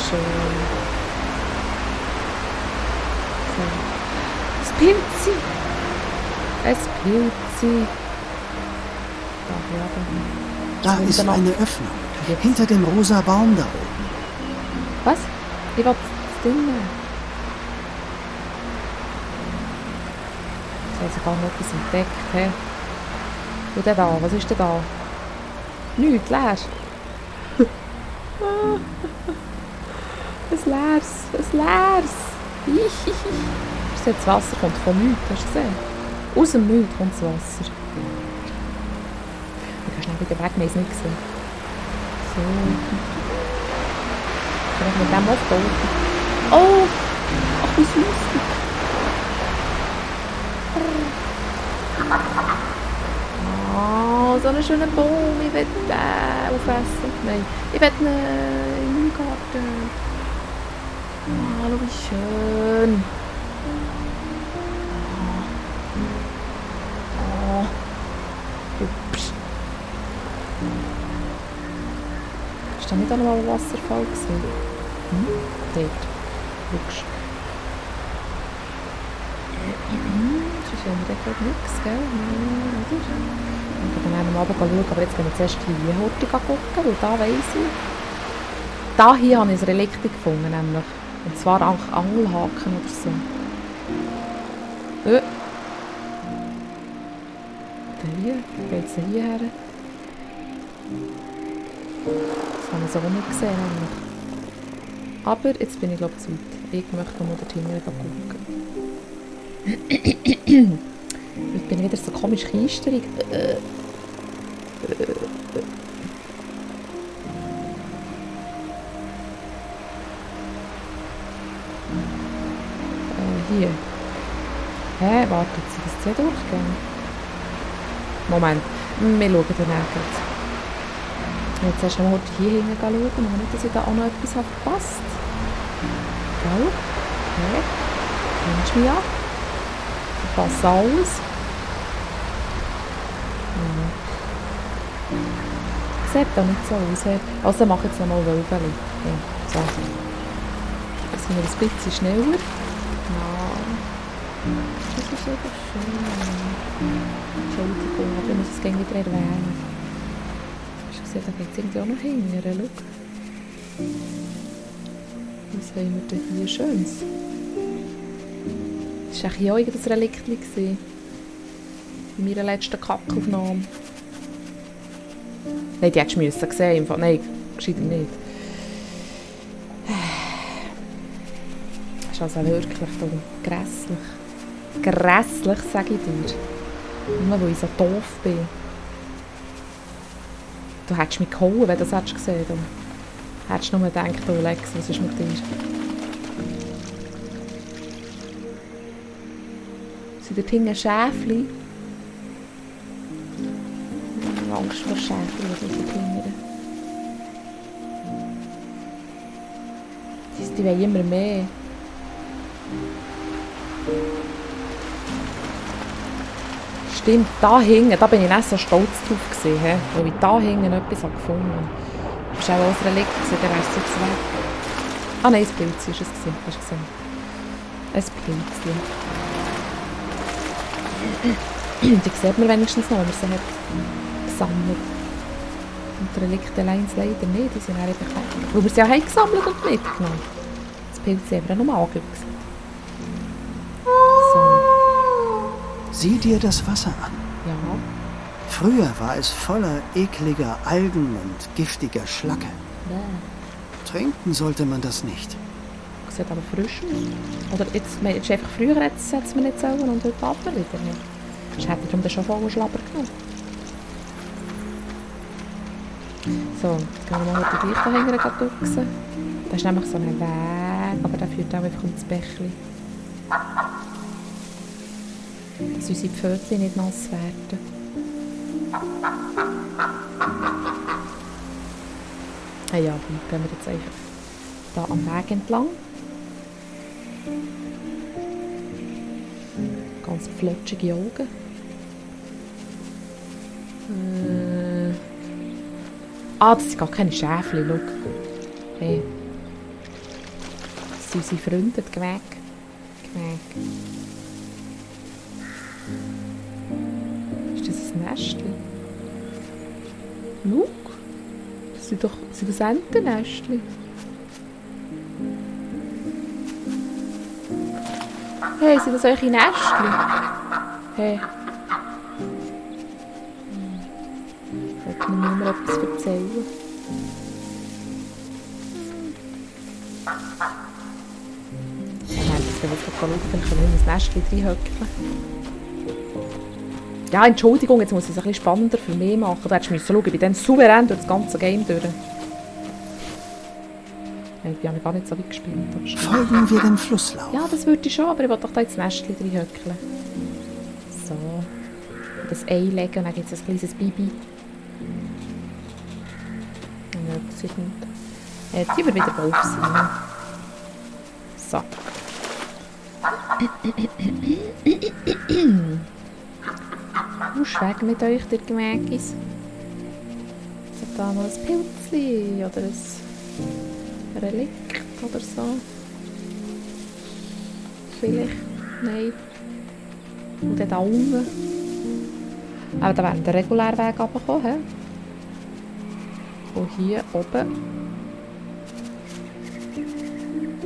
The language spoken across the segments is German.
schön. So. Das Pilzi. Es Pilzi. Da ist eine Öffnung. Hinter dem rosa Baum da oben. Was? Ich will das Ding nehmen. Ich habe sogar noch etwas entdeckt. He? Und dann da, was ist denn da? Nichts, leer. Ein leeres. Das Wasser kommt von nichts, hast du gesehen? Aus dem Nichts kommt das Wasser. Ich kann schnell wieder weg, wir haben es nicht gesehen. So. Kann ich mit dem aufbauen? Oh! Ach, wie lustig. Oh, so einen schönen Baum. Ich will den aufessen. Nein, ich will ihn in meinem Garten. Oh, schau, wie schön. Oh. Ups. Ist da nicht auch noch mal ein Wasserfall gewesen? Dort. Schau. Sonst haben wir dort nichts, gell? Nein, oder? Ich kann dann am Abend schauen, aber jetzt gehen wir zuerst hier heute gucken, weil da weiss ich. Da hier habe ich ein Relikt gefunden, nämlich. Und zwar Angelhaken oder so. Hier, geht es hierher? Das habe ich so nicht gesehen. Nämlich. Aber jetzt bin ich glaube ich zu weit. Ich möchte noch dorthin gucken. Ich bin wieder so komisch keisterig. Hier. Hä, wartet Sie, das C durchgehen? Moment, wir schauen dann nachher. Jetzt erst mal hier hinten schauen, und nicht, dass ich da auch noch etwas habe verpasst. Gell? Hä? Nimmst du mich an? Ich verpasse alles. Sieht doch nicht so aus. Also mache ich jetzt noch mal Wölbeli. Ja, so. Jetzt sind wir ein bisschen schneller. Ja. Das ist eben schön. Entschuldigung, aber ich muss es gerne wieder erwähnen. Hast du gesehen, da geht es irgendwie auch noch hinterher. Schau. Was haben wir denn hier Schönes? Das war hier auch irgendein Relikt in meiner letzten Kackaufnahme. Nein, die hättest du müssen sehen. Nein, gescheiter nicht. Das ist also wirklich grässlich. Grässlich, sage ich dir. Nur weil ich so doof bin. Du hättest mich gehauen, wenn du das hättest gesehen. Du hättest nur gedacht, oh Lex, was ist mit dir? Sind dort hinten Schäfchen? Ich habe Angst vor Schäfchen, die dort hinten. Die wollen immer mehr. Stimmt, da hinten, da bin ich nicht so stolz drauf gewesen, weil ich da hinten etwas gefunden habe. Das war auch ein Relikt, der Rest ist weg. Ah nein, ein Pilz war es. Hast du gesehen? Ein Pilzchen. Die sieht man wenigstens noch, wenn man sie hat gesammelt. Und die Relikte allein leider nicht, die sind einfach weg. Weil wir sie ja haben gesammelt und mitgenommen. Das Pilz haben wir nochmal angeguckt. Sieh dir das Wasser an. Ja. Früher war es voller ekliger Algen und giftiger Schlacke. Trinken sollte man das nicht. Sieht aber frisch aus. Oder jetzt einfach früher hätte es mir nicht sollen und heute darf man wieder nicht. Sonst hätte ich darum schon voll Schlabber genommen. So, jetzt gehen wir mal heute gleich da hinten schauen. Da ist nämlich so ein Weg, aber der führt auch einfach ins Bächli. Dass unsere Pfötchen nicht nass werden. Ah ja, dann gehen wir jetzt einfach da am Weg entlang. Ganz flutschige Augen. Das sind gar keine Schäfchen, schau. Hey. sind unsere Freunde, die Gmäg. Ist das ein Nestchen? Schau. Sind das Entennestchen? Hey, sind das eure Nestchen? Hey. Sollte mir niemand etwas erzählen? Dann will ich schauen, vielleicht können wir in ein Nestchen reinhöckeln. Ja, Entschuldigung, jetzt muss ich es ein bisschen spannender für mich machen. Du hättest schauen, ich bin dann souverän durch das ganze Game durch. Ich habe gar nicht so weit gespielt. Folgen wir dem Flusslauf. Ja, das würde ich schon, aber ich will doch da ins Nestchen reinhöckeln. So. Das Ei legen und dann gibt es ein kleines Bibi. Ja, das ist nicht. Die wird wieder drauf sein. So. Schwäg mit euch, der Gemägis. Ist da noch ein Pilzchen oder ein Relikt oder so? Vielleicht? Nein. Und dann da unten. Aber da werden der reguläre Weg runterkommen. Und hier oben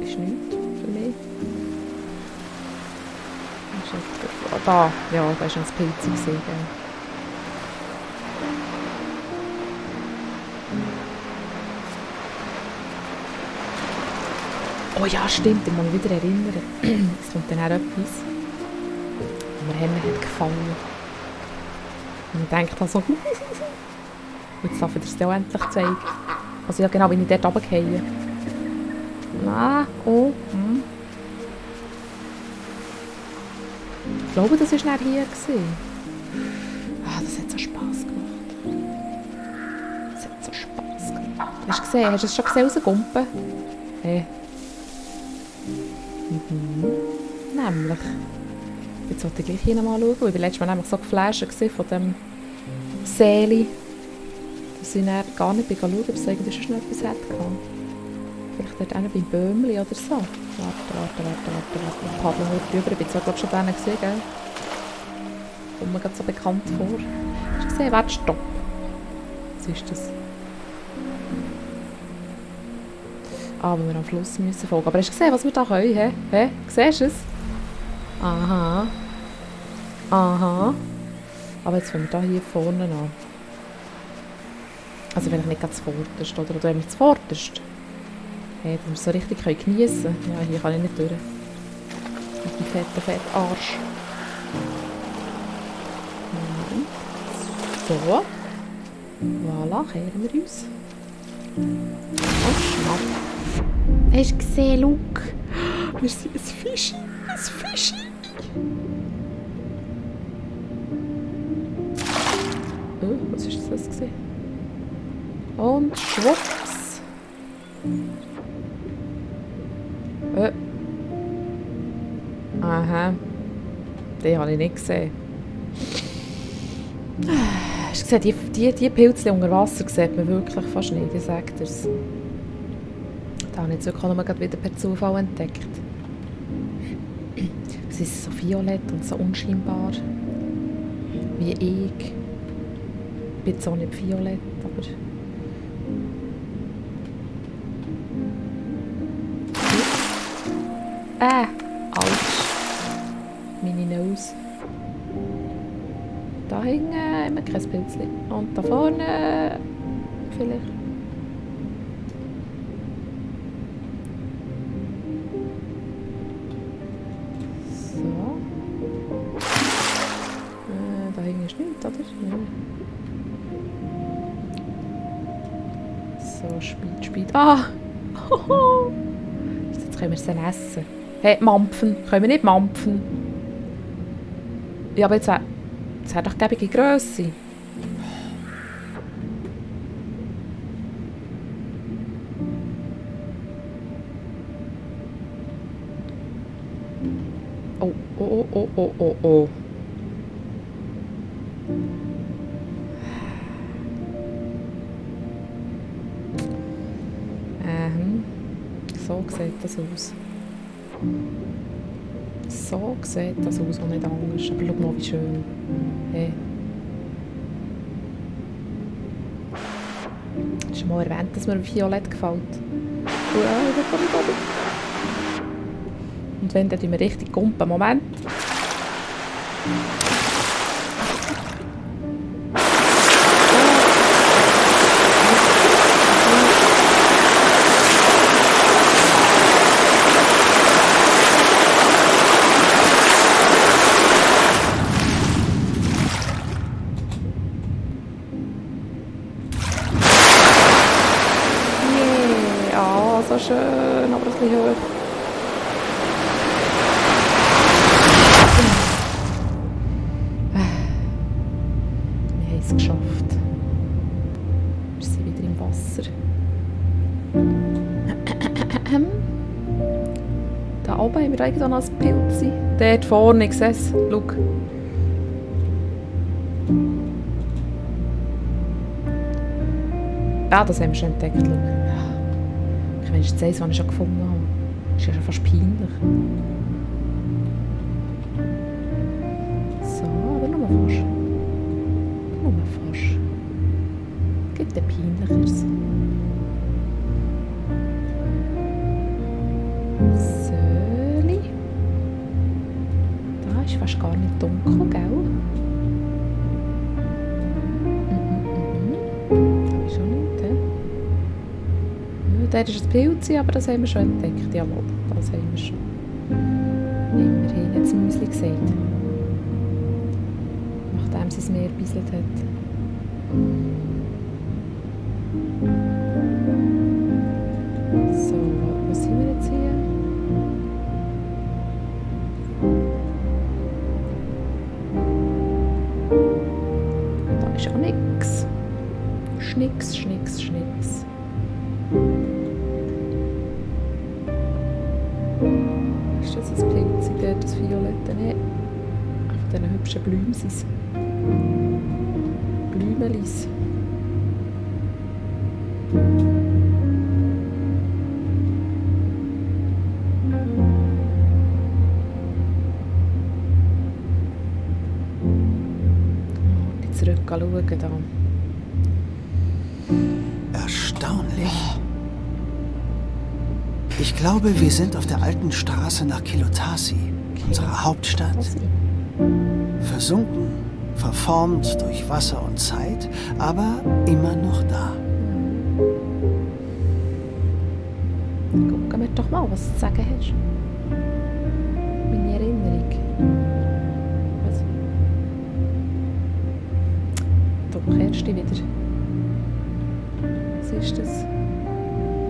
ist nichts für mich. Da, ja, da ist ein Pilz gesehen. Oh ja, stimmt, ich muss mich wieder erinnern. Es kommt dann auch etwas, was mir hat gefallen. Und ich denke da so, und jetzt darf ich dir das auch endlich zeigen. Also ja, genau, wenn ich dort runtergehe. Ah, oh, Ich glaube, das war nicht hier. Ah, das hat so Spass gemacht. Das hat so Spass gemacht. Hast du gesehen? Hast du es schon gesehen, rausgumpen? Hey. Nämlich. Jetzt wollte ich gleich hier nochmal schauen, weil ich letztes Mal nämlich so geflasht war von dem Seeli, dass ich dann gar nicht schauen ob es eigentlich schon etwas hätte. Vielleicht dort einer beim Böhmli oder so. Warte. Ich paddle heute rüber. Ich bin zwar gerade schon da gesehen, gell? Kommt mir gerade so bekannt vor. Hast du gesehen? Warte, stopp. Was ist das? Ah, weil wir am Fluss müssen folgen. Aber hast du gesehen, was wir da können? Hä? Siehst du es? Aha. Aber jetzt fangen wir hier vorne an. Also vielleicht nicht ganz zuvorderst, oder wenn wir zuvorderst. Hey, dass wir es so richtig geniessen können. Ja, hier kann ich nicht durch. Mit dem fetten Arsch. So. Voilà, kehren wir uns. Und schnapp. Hast du gesehen, Luke? Wir sind ein Fischi. Ein Fischi. Oh, was ist das gesehen? Und schwupps. Aha. Den habe ich nicht gesehen. Hast du gesehen, die Pilze unter Wasser sieht man wirklich fast nicht, ich sage dir's. Da habe ich jetzt wirklich noch wieder per Zufall entdeckt. Sie ist so violett und so unscheinbar. Wie ich. Ich bin zwar nicht violett, aber... Autsch. Meine Nose. Da hinten haben wir kein Pilzchen. Und da vorne... vielleicht. So. Da hinten ist nichts, oder? Ja. So, Speed. Ah! Jetzt können wir es dann essen. Hey, mampfen. Können wir nicht mampfen? Ja, aber jetzt hat doch gäbige Grösse. Oh. So sieht das aus. So sieht das aus und nicht anders. Aber schau mal, wie schön. Hey. Hast du mal erwähnt, dass mir Violett gefällt? Und wenn, dann tun wir richtig kumpen. Moment. So schön, aber ein bisschen hoch. Wir haben es geschafft. Wir sind wieder im Wasser. Da oben haben wir eigentlich noch ein Pilz. Dort vorne, ich sehe es. Schau. Ah, das haben wir schon entdeckt. Schau. Wenn ich jetzt was ich schon gefunden habe, ist ja schon fast peinlich. So, aber nur fast. Nur fast. Gibt ein peinlicheres. Söli. Da ist fast gar nicht dunkel, gell? Da ist schon nicht, he? Dort ist ein Pilz, aber das haben wir schon entdeckt. Jawohl, das haben wir schon. Immerhin hat das Müsli gesagt. Nachdem sie es mehr gebisselt hat. So, wo sind wir jetzt hier? Da ist auch nichts. Schnicks, schnicks, schnicks. Ist das ein Pilz, dort das Violette? Nein. Von diesen hübschen Blümsis. Blümelis. Die zurück schauen da. Erstaunlich. Ich glaube, wir sind auf der alten Straße nach Kilotasi, unserer Hauptstadt. Versunken, verformt durch Wasser und Zeit, aber immer noch da. Gucken wir doch mal, was du zu sagen hast. Meine Erinnerung. Was? Du kehrst dich wieder. Was ist das?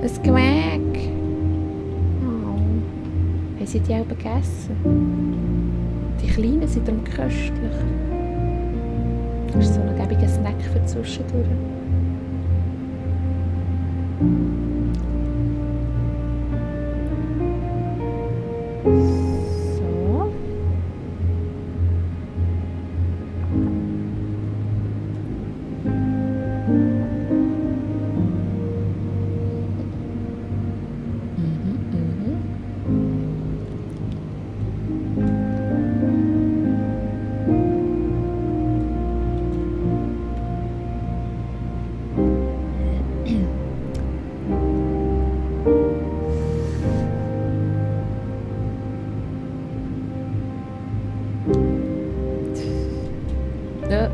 Ein Quäck. Oh. Haben sie die auch gegessen? Die Kleinen sind darum köstlich. Das ist so ein gäbiger Snack für zwischendurch. So. Ja.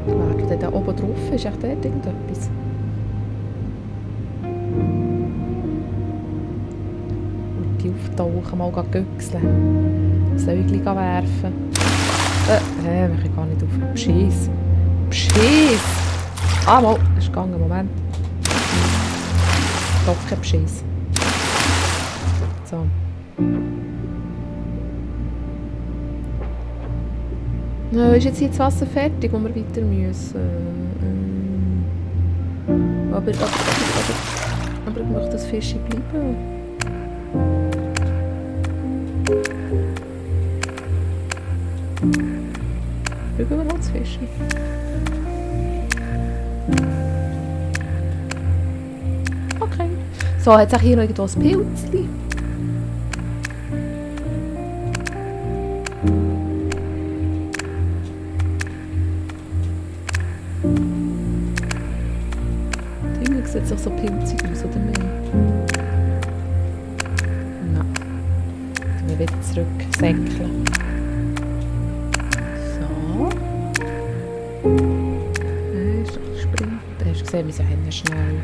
Warte, da oben drauf ist echt dort irgendetwas. Und die auftauchen, mal göchseln. Säugli werfen. Wir können gar nicht auf. Beschiss. Beschiss! Ah, mal, ist gegangen, Moment. Doch kein Beschiss. So. Ist jetzt hier das Wasser fertig, wo wir weiter müssen? Aber ich möchte das Fischi bleiben. Schauen wir mal das Fischi. Okay. So, jetzt auch hier noch irgendwo ein Pilzchen. sieht doch so pilzig aus, oder nicht? Nein. Dann wir wieder zurücksäckeln. So. Ist doch Sprint. Hast du gesehen, wir sind schnell.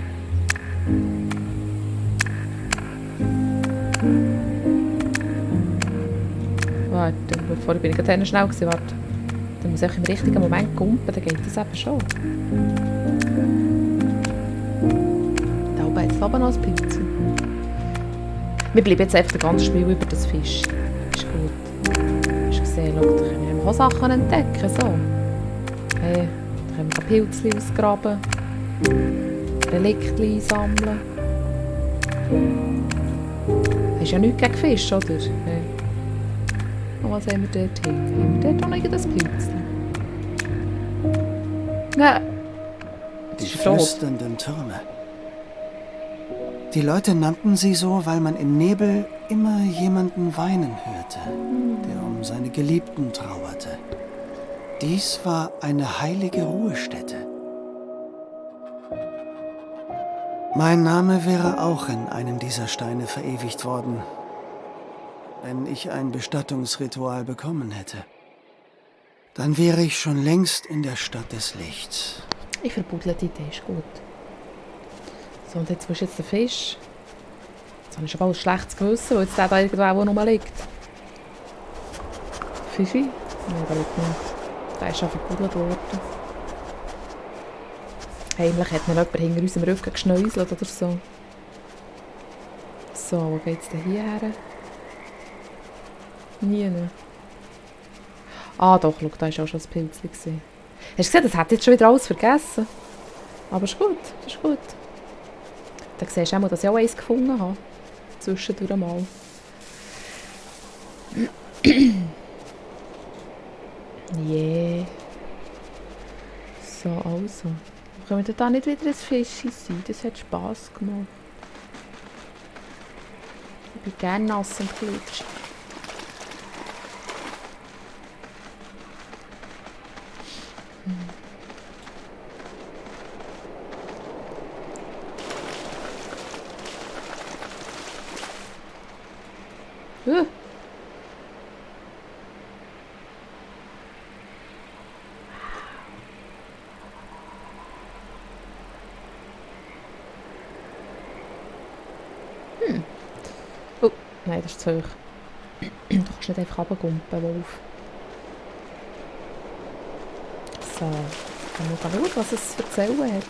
Warte, vorher bin ich gerade schnell gewesen, warte. Dann muss ich im richtigen Moment kumpen, dann geht das eben schon. Da oben hat es aber noch ein Pilz. Wir bleiben jetzt einfach das ganze Spiel über das Fisch. Ist gut. Hast du gesehen, schau, da können wir auch Sachen entdecken, so. Hey, da können wir Pilze ausgraben, Relikte einsammeln. Hast ja nichts gegen Fisch, oder? Hey. Und was haben wir dort hin? Haben wir dort auch noch das Pilzchen? Nein. Die flüsternden Türme. Die Leute nannten sie so, weil man im Nebel immer jemanden weinen hörte, der um seine Geliebten trauerte. Dies war eine heilige Ruhestätte. Mein Name wäre auch in einem dieser Steine verewigt worden, wenn ich ein Bestattungsritual bekommen hätte. Dann wäre ich schon längst in der Stadt des Lichts. Ich verbudle die Idee, ist gut. So, und jetzt, wo ist jetzt der Fisch? Jetzt habe ich schon bald ein schlechtes Gewissen, weil jetzt der da irgendwo auch noch liegt. Fischi? Nein, der liegt nicht. Der ist schon verbudelt worden. Heimlich hat mir jemand hinter unserem Rücken geschnäuselt oder so. So, wo geht es denn hierher? Nie. Ah doch, schau, da war auch schon ein Pilzchen. Hast du gesehen, das hat jetzt schon wieder alles vergessen. Aber ist gut, ist gut. Dann siehst du auch mal, dass ich auch eins gefunden habe. Zwischendurch mal. Yeah. So, also. Können wir da nicht wieder ein Fischchen sein? Das hat Spass gemacht. Ich bin gerne nass und glitschig. Oh, nein, das ist zu hoch. Du kannst nicht einfach runtergumpen, Wolf. So, dann muss man schauen, was es zu erzählen hat.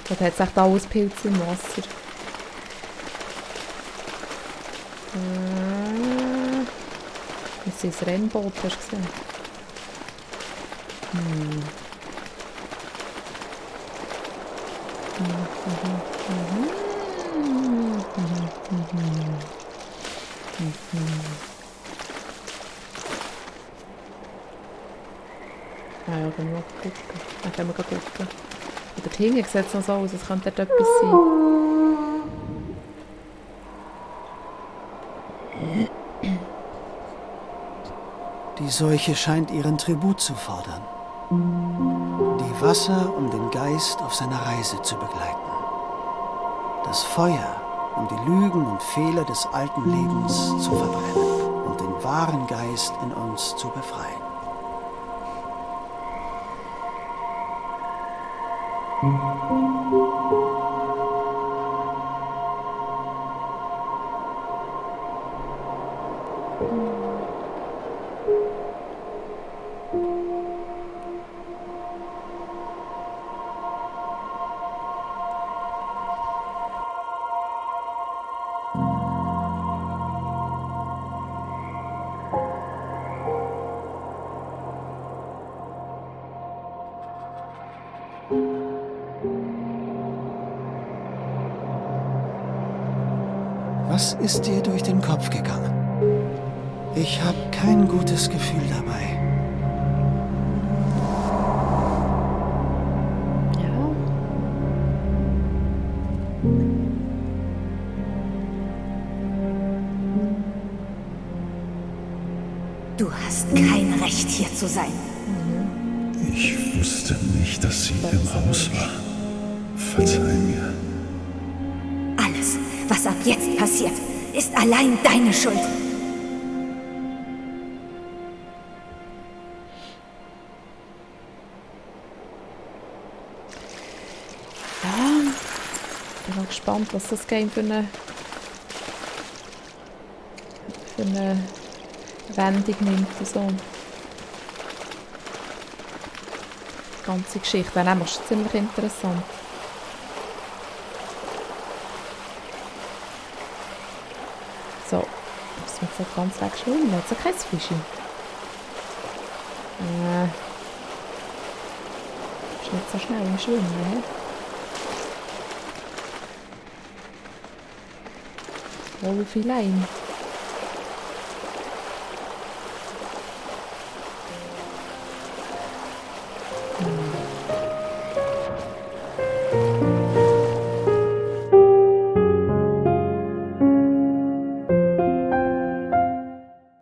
Da hat es echt alles Pilze im Wasser. Das ist ein Rennboot, hast du gesehen? Ja, ja, können wir auch gucken. Dann können wir gucken. Und dort hinten sieht es noch so aus, als könnte dort etwas sein. Die Seuche scheint ihren Tribut zu fordern. Die Wasser, um den Geist auf seiner Reise zu begleiten. Das Feuer, um die Lügen und Fehler des alten Lebens zu verbrennen und den wahren Geist in uns zu befreien. Was ist dir durch den Kopf gegangen? Ich habe kein gutes Gefühl dabei. Ja. Du hast kein Recht, hier zu sein. Ich wusste nicht, dass sie im Haus war. Verzeih mir. Alles, was ab jetzt passiert, ist allein deine Schuld. Ja, ich bin mal gespannt, was das Game für eine Wendung nimmt. So. Die ganze Geschichte wäre nämlich schon ziemlich interessant. So, muss man jetzt nicht ganz weg schwimmen. Jetzt ist kein Fischi. Ist nicht so schnell im Schwimmen, ne? Wohl viel Leim.